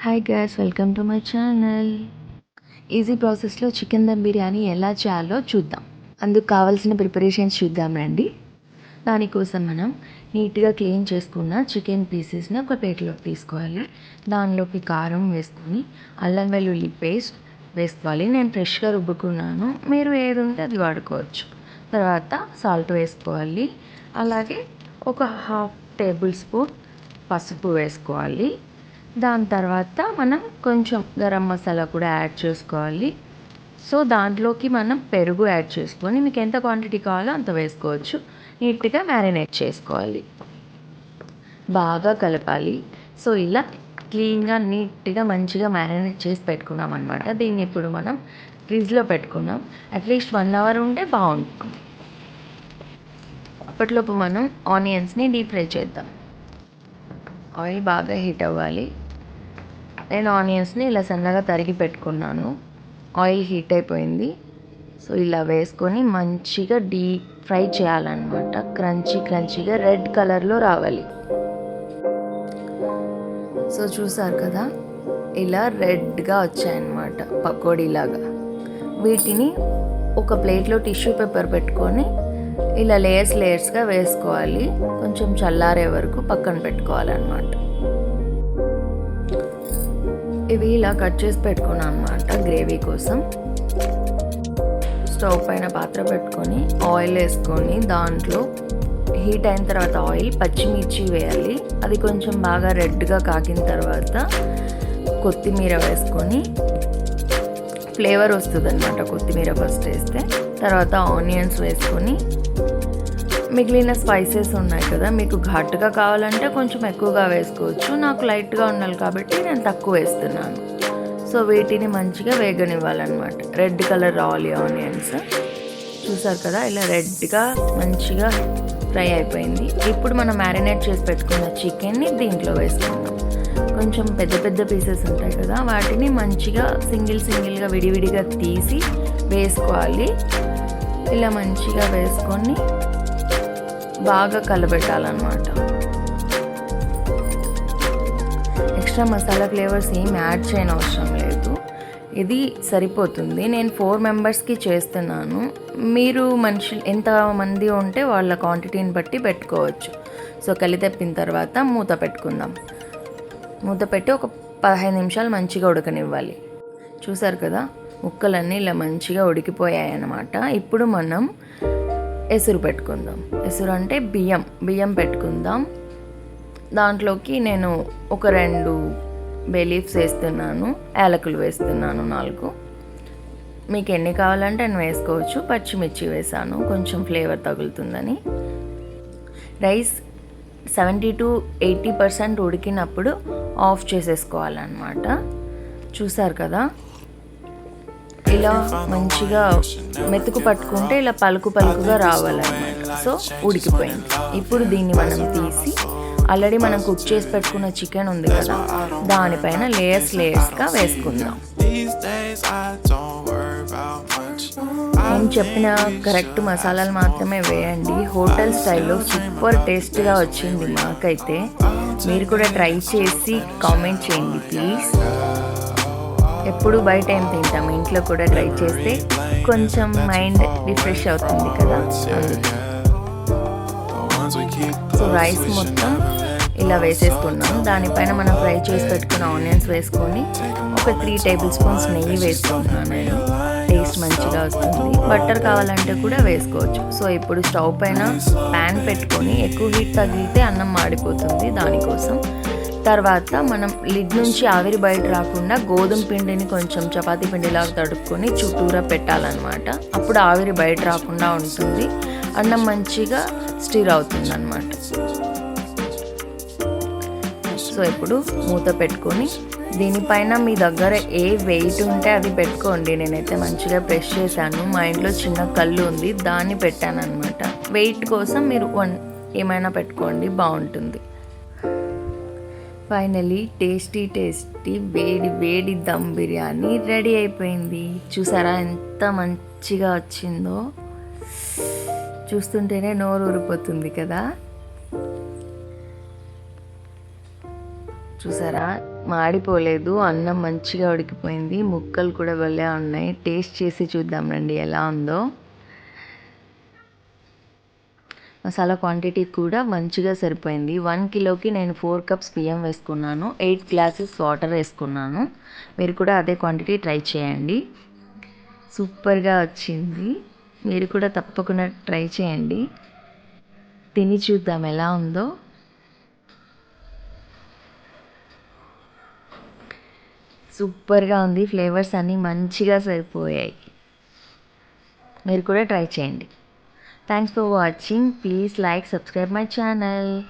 Hi guys, welcome to my channel. Easy ప్రాసెస్లో chicken dum biryani ఎలా చేయాలో చూద్దాం. అందుకు కావాల్సిన ప్రిపరేషన్స్ చూద్దాం రండి. దానికోసం మనం నీట్గా క్లీన్ చేసుకున్న చికెన్ పీసెస్ని ఒక ప్లేట్లోకి తీసుకోవాలి. దానిలోకి కారం వేసుకొని అల్లం వెల్లుల్లి పేస్ట్ వేసుకోవాలి. నేను ఫ్రెష్గా రుబ్బుకున్నాను, మీరు ఏది ఉంటే అది వాడుకోవచ్చు. తర్వాత సాల్ట్ వేసుకోవాలి. అలాగే ఒక హాఫ్ టేబుల్ స్పూన్ పసుపు వేసుకోవాలి. దాని తర్వాత మనం కొంచెం గరం మసాలా కూడా యాడ్ చేసుకోవాలి. సో దాంట్లోకి మనం పెరుగు యాడ్ చేసుకొని మీకు ఎంత క్వాంటిటీ కావాలో అంత వేసుకోవచ్చు. నీట్గా మ్యారినేట్ చేసుకోవాలి, బాగా కలపాలి. సో ఇలా క్లీన్గా నీట్గా మంచిగా మ్యారినేట్ చేసి పెట్టుకున్నాం అనమాట. దీన్ని ఇప్పుడు మనం ఫ్రిడ్జ్లో పెట్టుకున్నాం. అట్లీస్ట్ 1 అవర్ ఉంటే బాగుంటుంది. అప్పట్లోపు మనం ఆనియన్స్ని డీప్ ఫ్రై చేద్దాం. ఆయిల్ బాగా హీట్ అవ్వాలి. నేను ఆనియన్స్ని ఇలా సన్నగా తరిగి పెట్టుకున్నాను. ఆయిల్ హీట్ అయిపోయింది. సో ఇలా వేసుకొని మంచిగా డీప్ ఫ్రై చేయాలన్నమాట. క్రంచీగా రెడ్ కలర్లో రావాలి. సో చూసారు కదా, ఇలా రెడ్గా వచ్చాయన్నమాట, పకోడీలాగా. వీటిని ఒక ప్లేట్లో టిష్యూ పేపర్ పెట్టుకొని ఇలా లేయర్స్గా వేసుకోవాలి. కొంచెం చల్లారే వరకు పక్కన పెట్టుకోవాలన్నమాట. ఇవి ఇలా కట్ చేసి పెట్టుకున్నాను అనమాట గ్రేవీ కోసం. స్టవ్ పైన పాత్ర పెట్టుకొని ఆయిల్ వేసుకొని దాంట్లో హీట్ అయిన తర్వాత ఆయిల్ పచ్చిమిర్చి వేయాలి. అది కొంచెం బాగా రెడ్గా కాకిన తర్వాత కొత్తిమీర వేసుకొని ఫ్లేవర్ వస్తుంది అనమాట. కొత్తిమీర ఫస్ట్ వేస్తే, తర్వాత ఆనియన్స్ వేసుకొని మిగిలిన స్పైసెస్ ఉన్నాయి కదా, మీకు ఘాటుగా కావాలంటే కొంచెం ఎక్కువగా వేసుకోవచ్చు. నాకు లైట్గా ఉండాలి కాబట్టి నేను తక్కువ వేస్తున్నాను. సో వీటిని మంచిగా వేగనివ్వాలన్నమాట. రెడ్ కలర్ రావాలి ఆనియన్స్. చూసారు కదా, ఇలా రెడ్గా మంచిగా ఫ్రై అయిపోయింది. ఇప్పుడు మనం మ్యారినేట్ చేసి పెట్టుకున్న చికెన్ని దీంట్లో వేసుకుందాం. కొంచెం పెద్ద పీసెస్ ఉంటాయి కదా, వాటిని మంచిగా సింగిల్గా విడివిడిగా తీసి వేసుకోవాలి. ఇలా మంచిగా వేసుకొని బాగా కలబెట్టాలన్నమాట. ఎక్స్ట్రా మసాలా ఫ్లేవర్స్ ఏం యాడ్ చేయని అవసరం లేదు, ఇది సరిపోతుంది. నేను 4 మెంబర్స్కి చేస్తున్నాను. మీరు మనుషులు ఎంతమంది ఉంటే వాళ్ళ క్వాంటిటీని బట్టి పెట్టుకోవచ్చు. సో కలితెప్పిన తర్వాత మూత పెట్టుకుందాం. మూత పెట్టి ఒక 15 నిమిషాలు మంచిగా ఉడకనివ్వాలి. చూసారు కదా, ముక్కలన్నీ ఇలా మంచిగా ఉడికిపోయాయి అన్నమాట. ఇప్పుడు మనం ఎసురు పెట్టుకుందాం. ఎసురు అంటే బియ్యం పెట్టుకుందాం. దాంట్లోకి నేను ఒక 2 బే లీవ్స్ వేస్తున్నాను, యాలకులు వేస్తున్నాను 4. మీకు ఎన్ని కావాలంటే అన్ని వేసుకోవచ్చు. పచ్చిమిర్చి వేసాను, కొంచెం ఫ్లేవర్ తగులుతుందని. రైస్ 70 to 80% ఉడికినప్పుడు ఆఫ్ చేసేసుకోవాలన్నమాట. చూసారు కదా, ఇలా మంచిగా మెతుకు పట్టుకుంటే ఇలా పలుకుగా రావాలన్నమాట. సో ఉడికిపోయింది. ఇప్పుడు దీన్ని మనం తీసి ఆల్రెడీ మనం కుక్ చేసి పెట్టుకున్న చికెన్ ఉంది కదా, దానిపైన లేయర్స్గా వేసుకుందాం. నేను చెప్పిన కరెక్ట్ మసాలాలు మాత్రమే వేయండి. హోటల్ స్టైల్లో సూపర్ టేస్ట్గా వచ్చింది మాకైతే. మీరు కూడా ట్రై చేసి కామెంట్ చేయండి ప్లీజ్. ఎప్పుడు బయట ఏం తింటాం, ఇంట్లో కూడా ట్రై చేస్తే కొంచెం మైండ్ రిఫ్రెష్ అవుతుంది కదా. సో రైస్ మొత్తం ఇలా వేసేసుకున్నాం. దానిపైన మనం ఫ్రై చేసి పెట్టుకున్న ఆనియన్స్ వేసుకొని ఒక 3 టేబుల్ స్పూన్స్ నెయ్యి వేసుకుంటున్నాను నేను. టేస్ట్ మంచిగా వస్తుంది. బటర్ కావాలంటే కూడా వేసుకోవచ్చు. సో ఇప్పుడు స్టవ్ పైన ప్యాన్ పెట్టుకొని ఎక్కువ హీట్ తగిలితే అన్నం మాడిపోతుంది, దానికోసం. తర్వాత మనం లిడ్ నుంచి ఆవిరి బయట రాకుండా గోధుమ పిండిని కొంచెం చపాతీ పిండిలాగా తడుపుకొని చుట్టూరా పెట్టాలన్నమాట. అప్పుడు ఆవిరి బయట రాకుండా ఉంటుంది, అన్నం మంచిగా స్టిర్ అవుతుంది అన్నమాట. సో ఇప్పుడు మూత పెట్టుకొని దీనిపైన మీ దగ్గర ఏ వెయిట్ ఉంటే అది పెట్టుకోండి. నేనైతే మంచిగా ప్రెస్ చేశాను. మా ఇంట్లో చిన్న కళ్ళు ఉంది, దాన్ని పెట్టాను అనమాట. వెయిట్ కోసం మీరు ఏమైనా పెట్టుకోండి, బాగుంటుంది. ఫైనలీ టేస్టీ వేడి దమ్ బిర్యానీ రెడీ అయిపోయింది. చూసారా ఎంత మంచిగా వచ్చిందో, చూస్తుంటేనే నోరు ఊరిపోతుంది కదా. చూసారా మాడిపోలేదు, అన్నం మంచిగా ఉడికిపోయింది, ముక్కలు కూడా భలే ఉన్నాయి. టేస్ట్ చేసి చూద్దాం రండి ఎలా ఉందో. మసాలా క్వాంటిటీ కూడా మంచిగా సరిపోయింది. 1 కిలోకి నేను 4 కప్స్ బియ్యం వేసుకున్నాను, 8 గ్లాసెస్ వాటర్ వేసుకున్నాను. మీరు కూడా అదే క్వాంటిటీ ట్రై చేయండి. సూపర్గా వచ్చింది. మీరు కూడా తప్పకుండా ట్రై చేయండి. తిని చూద్దాం ఎలా ఉందో. సూపర్గా ఉంది. ఫ్లేవర్స్ అన్నీ మంచిగా సరిపోయాయి. మీరు కూడా ట్రై చేయండి. Thanks for watching. Please like, subscribe my channel.